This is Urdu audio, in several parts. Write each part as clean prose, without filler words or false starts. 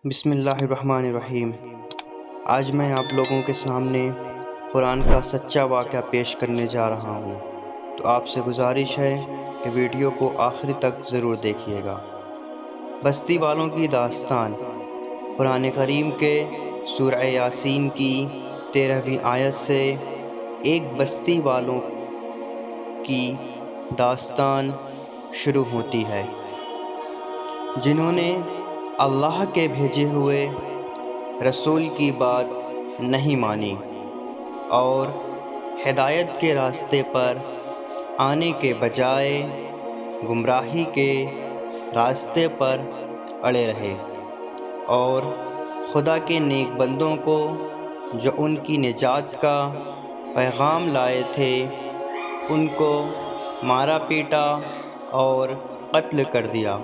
بسم اللہ الرحمن الرحیم۔ آج میں آپ لوگوں کے سامنے قرآن کا سچا واقعہ پیش کرنے جا رہا ہوں، تو آپ سے گزارش ہے کہ ویڈیو کو آخری تک ضرور دیکھیے گا۔ بستی والوں کی داستان۔ قرآن کریم کے سورہ یاسین کی 13ویں آیت سے ایک بستی والوں کی داستان شروع ہوتی ہے جنہوں نے اللہ کے بھیجے ہوئے رسول کی بات نہیں مانی اور ہدایت کے راستے پر آنے کے بجائے گمراہی کے راستے پر اڑے رہے، اور خدا کے نیک بندوں کو جو ان کی نجات کا پیغام لائے تھے ان کو مارا پیٹا اور قتل کر دیا،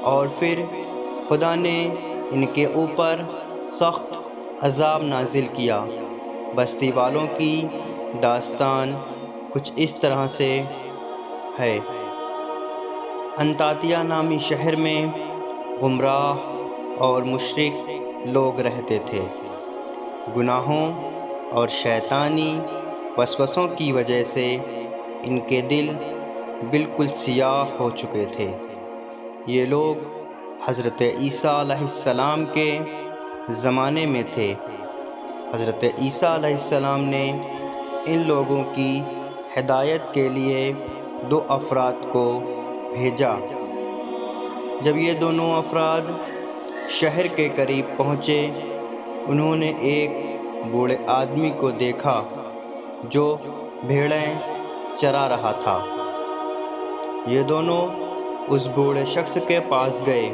اور پھر خدا نے ان کے اوپر سخت عذاب نازل کیا۔ بستی والوں کی داستان کچھ اس طرح سے ہے۔ انطاکیہ نامی شہر میں گمراہ اور مشرک لوگ رہتے تھے۔ گناہوں اور شیطانی وسوسوں کی وجہ سے ان کے دل بالکل سیاہ ہو چکے تھے۔ یہ لوگ حضرت عیسیٰ علیہ السلام کے زمانے میں تھے۔ حضرت عیسیٰ علیہ السلام نے ان لوگوں کی ہدایت کے لیے 2 افراد کو بھیجا۔ جب یہ دونوں افراد شہر کے قریب پہنچے، انہوں نے ایک بوڑھے آدمی کو دیکھا جو بھیڑیں چرا رہا تھا۔ یہ دونوں اس بوڑھے شخص کے پاس گئے،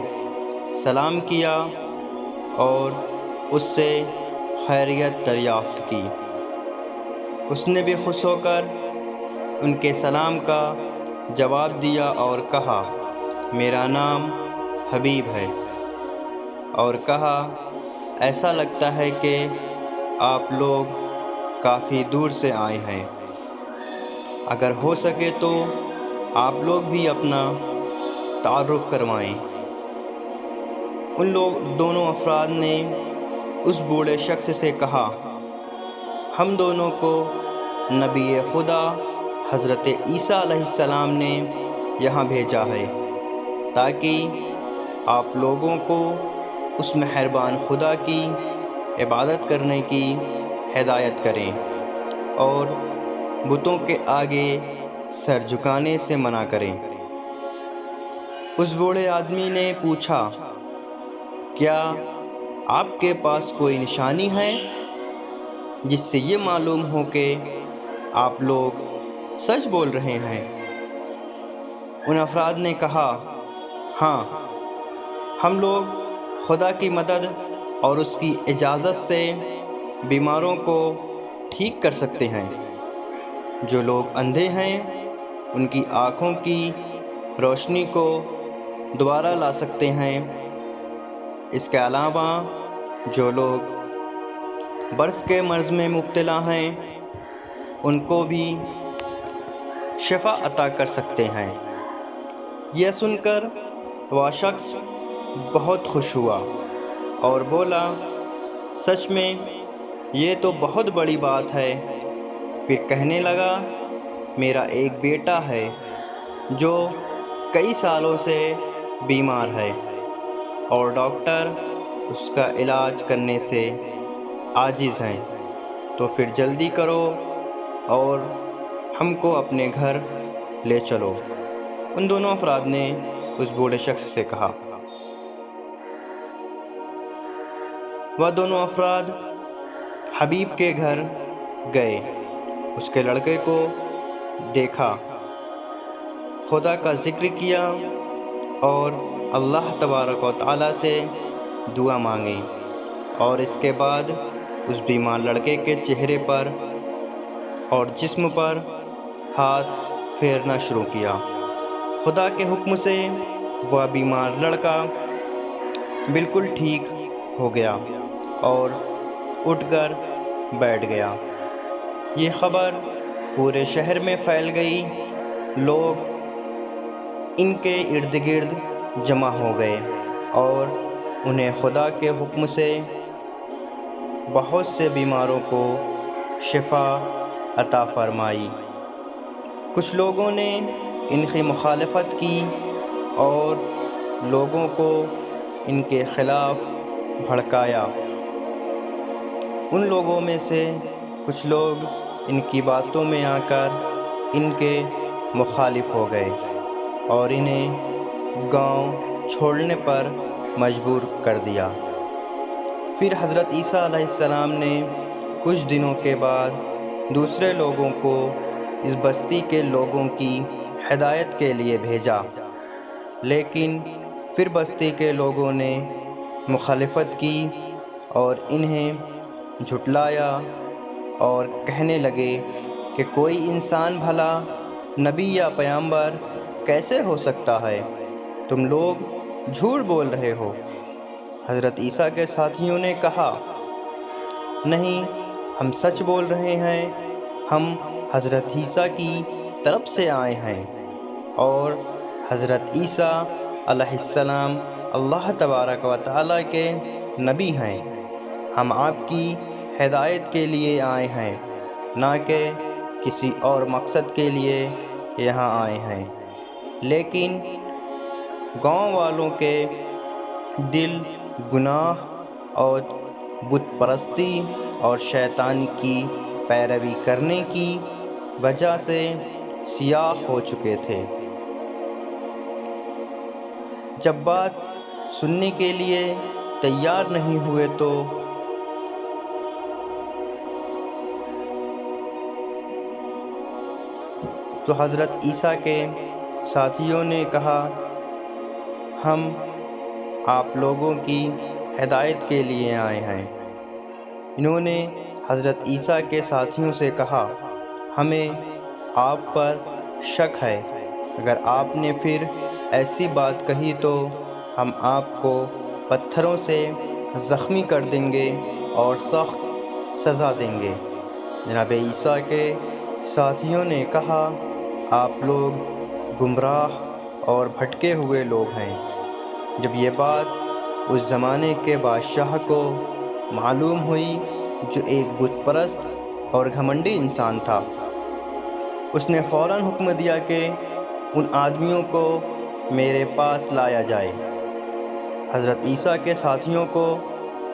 سلام کیا اور اس سے خیریت دریافت کی۔ اس نے بھی خوش ہو کر ان کے سلام کا جواب دیا اور کہا، میرا نام حبیب ہے، اور کہا، ایسا لگتا ہے کہ آپ لوگ کافی دور سے آئے ہیں، اگر ہو سکے تو آپ لوگ بھی اپنا تعارف کروائیں۔ ان دونوں افراد نے اس بوڑھے شخص سے کہا، ہم دونوں کو نبی خدا حضرت عیسیٰ علیہ السلام نے یہاں بھیجا ہے تاکہ آپ لوگوں کو اس مہربان خدا کی عبادت کرنے کی ہدایت کریں اور بتوں کے آگے سر جھکانے سے منع کریں۔ اس بوڑھے آدمی نے پوچھا، کیا آپ کے پاس کوئی نشانی ہے جس سے یہ معلوم ہو کہ آپ لوگ سچ بول رہے ہیں؟ ان افراد نے کہا، ہاں، ہم لوگ خدا کی مدد اور اس کی اجازت سے بیماروں کو ٹھیک کر سکتے ہیں، جو لوگ اندھے ہیں ان کی آنکھوں کی روشنی کو دوبارہ لا سکتے ہیں، اس کے علاوہ جو لوگ برس کے مرض میں مبتلا ہیں ان کو بھی شفا عطا کر سکتے ہیں۔ یہ سن کر وہ شخص بہت خوش ہوا اور بولا، سچ میں یہ تو بہت بڑی بات ہے۔ پھر کہنے لگا، میرا ایک بیٹا ہے جو کئی سالوں سے بیمار ہے اور ڈاکٹر اس کا علاج کرنے سے عاجز ہیں، تو پھر جلدی کرو اور ہم کو اپنے گھر لے چلو۔ ان دونوں افراد نے اس بوڑھے شخص سے کہا۔ وہ دونوں افراد حبیب کے گھر گئے، اس کے لڑکے کو دیکھا، خدا کا ذکر کیا اور اللہ تبارک و تعالیٰ سے دعا مانگی، اور اس کے بعد اس بیمار لڑکے کے چہرے پر اور جسم پر ہاتھ پھیرنا شروع کیا۔ خدا کے حکم سے وہ بیمار لڑکا بالکل ٹھیک ہو گیا اور اٹھ کر بیٹھ گیا۔ یہ خبر پورے شہر میں پھیل گئی، لوگ ان کے ارد گرد جمع ہو گئے اور انہیں خدا کے حکم سے بہت سے بیماروں کو شفا عطا فرمائی۔ کچھ لوگوں نے ان کی مخالفت کی اور لوگوں کو ان کے خلاف بھڑکایا۔ ان لوگوں میں سے کچھ لوگ ان کی باتوں میں آ کر ان کے مخالف ہو گئے اور انہیں گاؤں چھوڑنے پر مجبور کر دیا۔ پھر حضرت عیسیٰ علیہ السلام نے کچھ دنوں کے بعد دوسرے لوگوں کو اس بستی کے لوگوں کی ہدایت کے لیے بھیجا، لیکن پھر بستی کے لوگوں نے مخالفت کی اور انہیں جھٹلایا اور کہنے لگے کہ کوئی انسان بھلا نبی یا پیغمبر کیسے ہو سکتا ہے؟ تم لوگ جھوٹ بول رہے ہو۔ حضرت عیسیٰ کے ساتھیوں نے کہا، نہیں، ہم سچ بول رہے ہیں، ہم حضرت عیسیٰ کی طرف سے آئے ہیں اور حضرت عیسیٰ علیہ السلام اللہ تبارک و تعالیٰ کے نبی ہیں۔ ہم آپ کی ہدایت کے لیے آئے ہیں، نہ کہ کسی اور مقصد کے لیے یہاں آئے ہیں۔ لیکن گاؤں والوں کے دل گناہ اور بت پرستی اور شیطان کی پیروی کرنے کی وجہ سے سیاہ ہو چکے تھے۔ جب بات سننے کے لیے تیار نہیں ہوئے تو حضرت عیسیٰ کے ساتھیوں نے کہا، ہم آپ لوگوں کی ہدایت کے لیے آئے ہیں۔ انہوں نے حضرت عیسیٰ کے ساتھیوں سے کہا، ہمیں آپ پر شک ہے، اگر آپ نے پھر ایسی بات کہی تو ہم آپ کو پتھروں سے زخمی کر دیں گے اور سخت سزا دیں گے۔ جناب عیسیٰ کے ساتھیوں نے کہا، آپ لوگ گمراہ اور بھٹکے ہوئے لوگ ہیں۔ جب یہ بات اس زمانے کے بادشاہ کو معلوم ہوئی جو ایک بت پرست اور گھمنڈی انسان تھا، اس نے فوراً حکم دیا کہ ان آدمیوں کو میرے پاس لایا جائے۔ حضرت عیسیٰ کے ساتھیوں کو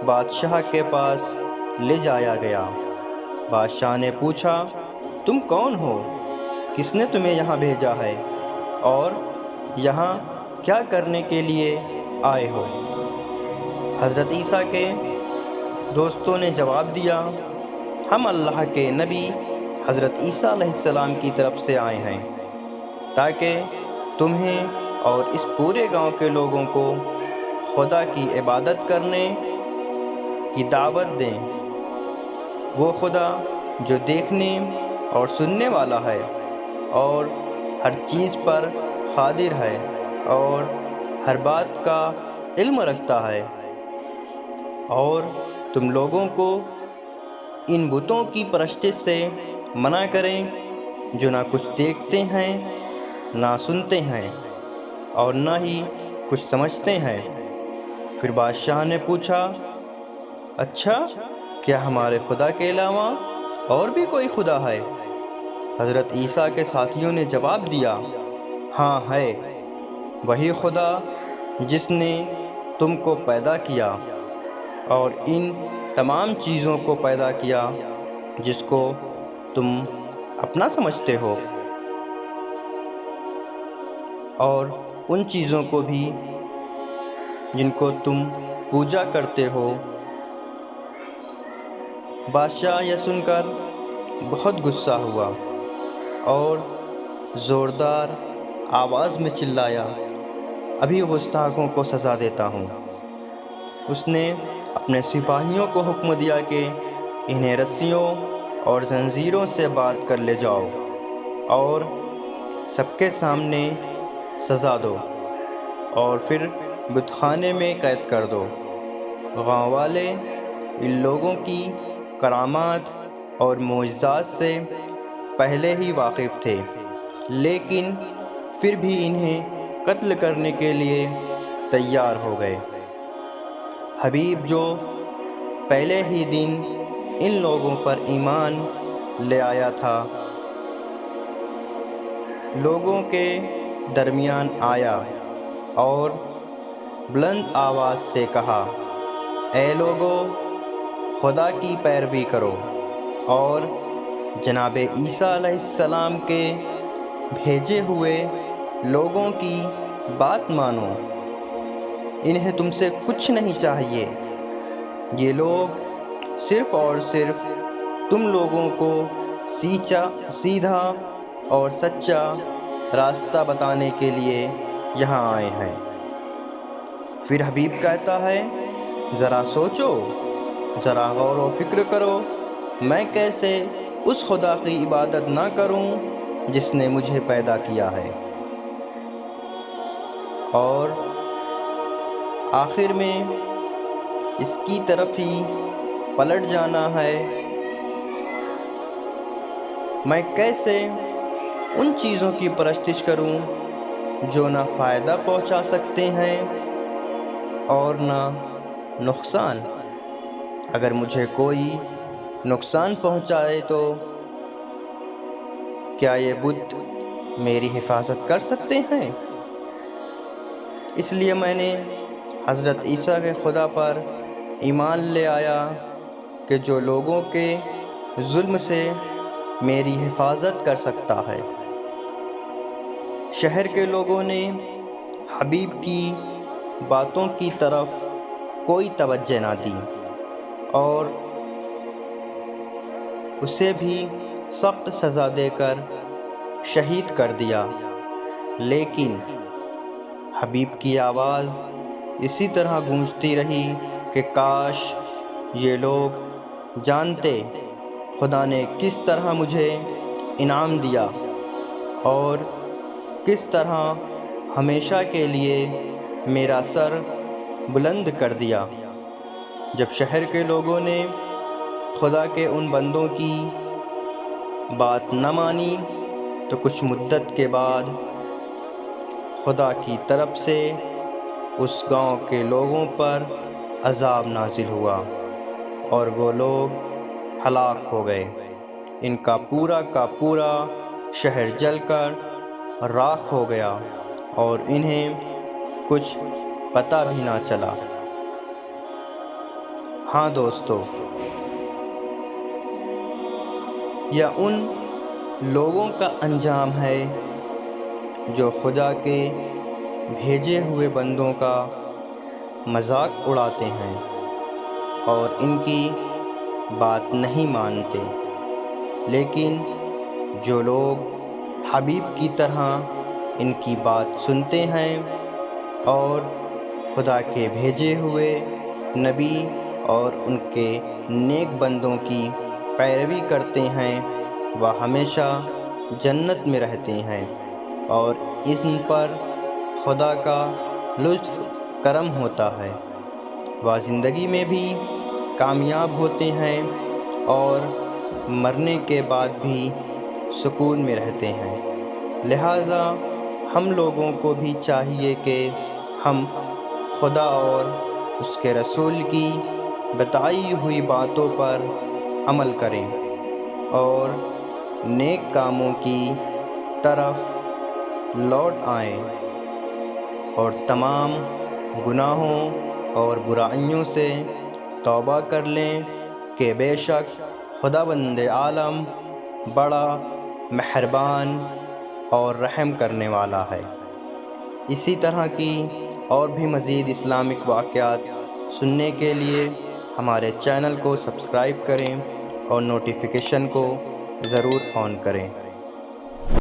بادشاہ کے پاس لے جایا گیا۔ بادشاہ نے پوچھا، تم کون ہو؟ کس نے تمہیں یہاں بھیجا ہے اور یہاں کیا کرنے کے لیے آئے ہو؟ حضرت عیسیٰ کے دوستوں نے جواب دیا، ہم اللہ کے نبی حضرت عیسیٰ علیہ السلام کی طرف سے آئے ہیں تاکہ تمہیں اور اس پورے گاؤں کے لوگوں کو خدا کی عبادت کرنے کی دعوت دیں۔ وہ خدا جو دیکھنے اور سننے والا ہے اور ہر چیز پر قادر ہے اور ہر بات کا علم رکھتا ہے، اور تم لوگوں کو ان بتوں کی پرستش سے منع کریں جو نہ کچھ دیکھتے ہیں، نہ سنتے ہیں اور نہ ہی کچھ سمجھتے ہیں۔ پھر بادشاہ نے پوچھا، اچھا، کیا ہمارے خدا کے علاوہ اور بھی کوئی خدا ہے؟ حضرت عیسیٰ کے ساتھیوں نے جواب دیا، ہاں ہے، وہی خدا جس نے تم کو پیدا کیا اور ان تمام چیزوں کو پیدا کیا جس کو تم اپنا سمجھتے ہو، اور ان چیزوں کو بھی جن کو تم پوجا کرتے ہو۔ بادشاہ یہ سن کر بہت غصہ ہوا اور زوردار آواز میں چلایا، ابھی گستاخوں کو سزا دیتا ہوں۔ اس نے اپنے سپاہیوں کو حکم دیا کہ انہیں رسیوں اور زنجیروں سے باندھ کر لے جاؤ اور سب کے سامنے سزا دو اور پھر بت خانے میں قید کر دو۔ گاؤں والے ان لوگوں کی کرامات اور معجزات سے پہلے ہی واقف تھے، لیکن پھر بھی انہیں قتل کرنے کے لیے تیار ہو گئے۔ حبیب جو پہلے ہی دن ان لوگوں پر ایمان لے آیا تھا، لوگوں کے درمیان آیا اور بلند آواز سے کہا، اے لوگو، خدا کی پیروی کرو اور جناب عیسیٰ علیہ السلام کے بھیجے ہوئے لوگوں کی بات مانو، انہیں تم سے کچھ نہیں چاہیے، یہ لوگ صرف اور صرف تم لوگوں کو سیدھا اور سچا راستہ بتانے کے لیے یہاں آئے ہیں۔ پھر حبیب کہتا ہے، ذرا سوچو، ذرا غور و فکر کرو، میں کیسے اس خدا کی عبادت نہ کروں جس نے مجھے پیدا کیا ہے، اور آخر میں اس کی طرف ہی پلٹ جانا ہے۔ میں کیسے ان چیزوں کی پرستش کروں جو نہ فائدہ پہنچا سکتے ہیں اور نہ نقصان؟ اگر مجھے کوئی نقصان پہنچائے تو کیا یہ بت میری حفاظت کر سکتے ہیں؟ اس لیے میں نے حضرت عیسیٰ کے خدا پر ایمان لے آیا کہ جو لوگوں کے ظلم سے میری حفاظت کر سکتا ہے۔ شہر کے لوگوں نے حبیب کی باتوں کی طرف کوئی توجہ نہ دی اور اسے بھی سخت سزا دے کر شہید کر دیا، لیکن حبیب کی آواز اسی طرح گونجتی رہی کہ کاش یہ لوگ جانتے خدا نے کس طرح مجھے انعام دیا اور کس طرح ہمیشہ کے لیے میرا سر بلند کر دیا۔ جب شہر کے لوگوں نے خدا کے ان بندوں کی بات نہ مانی تو کچھ مدت کے بعد خدا کی طرف سے اس گاؤں کے لوگوں پر عذاب نازل ہوا اور وہ لوگ ہلاک ہو گئے۔ ان کا پورا شہر جل کر راکھ ہو گیا اور انہیں کچھ پتہ بھی نہ چلا۔ ہاں دوستو، یہ ان لوگوں کا انجام ہے جو خدا کے بھیجے ہوئے بندوں کا مذاق اڑاتے ہیں اور ان کی بات نہیں مانتے، لیکن جو لوگ حبیب کی طرح ان کی بات سنتے ہیں اور خدا کے بھیجے ہوئے نبی اور ان کے نیک بندوں کی پیروی کرتے ہیں، وہ ہمیشہ جنت میں رہتے ہیں اور ان پر خدا کا لطف کرم ہوتا ہے، وہ زندگی میں بھی کامیاب ہوتے ہیں اور مرنے کے بعد بھی سکون میں رہتے ہیں۔ لہٰذا ہم لوگوں کو بھی چاہیے کہ ہم خدا اور اس کے رسول کی بتائی ہوئی باتوں پر عمل کریں اور نیک کاموں کی طرف لوٹ آئیں اور تمام گناہوں اور برائیوں سے توبہ کر لیں کہ بے شک خداوند عالم بڑا مہربان اور رحم کرنے والا ہے۔ اسی طرح کی اور بھی مزید اسلامک واقعات سننے کے لیے ہمارے چینل کو سبسکرائب کریں اور نوٹیفیکیشن کو ضرور آن کریں۔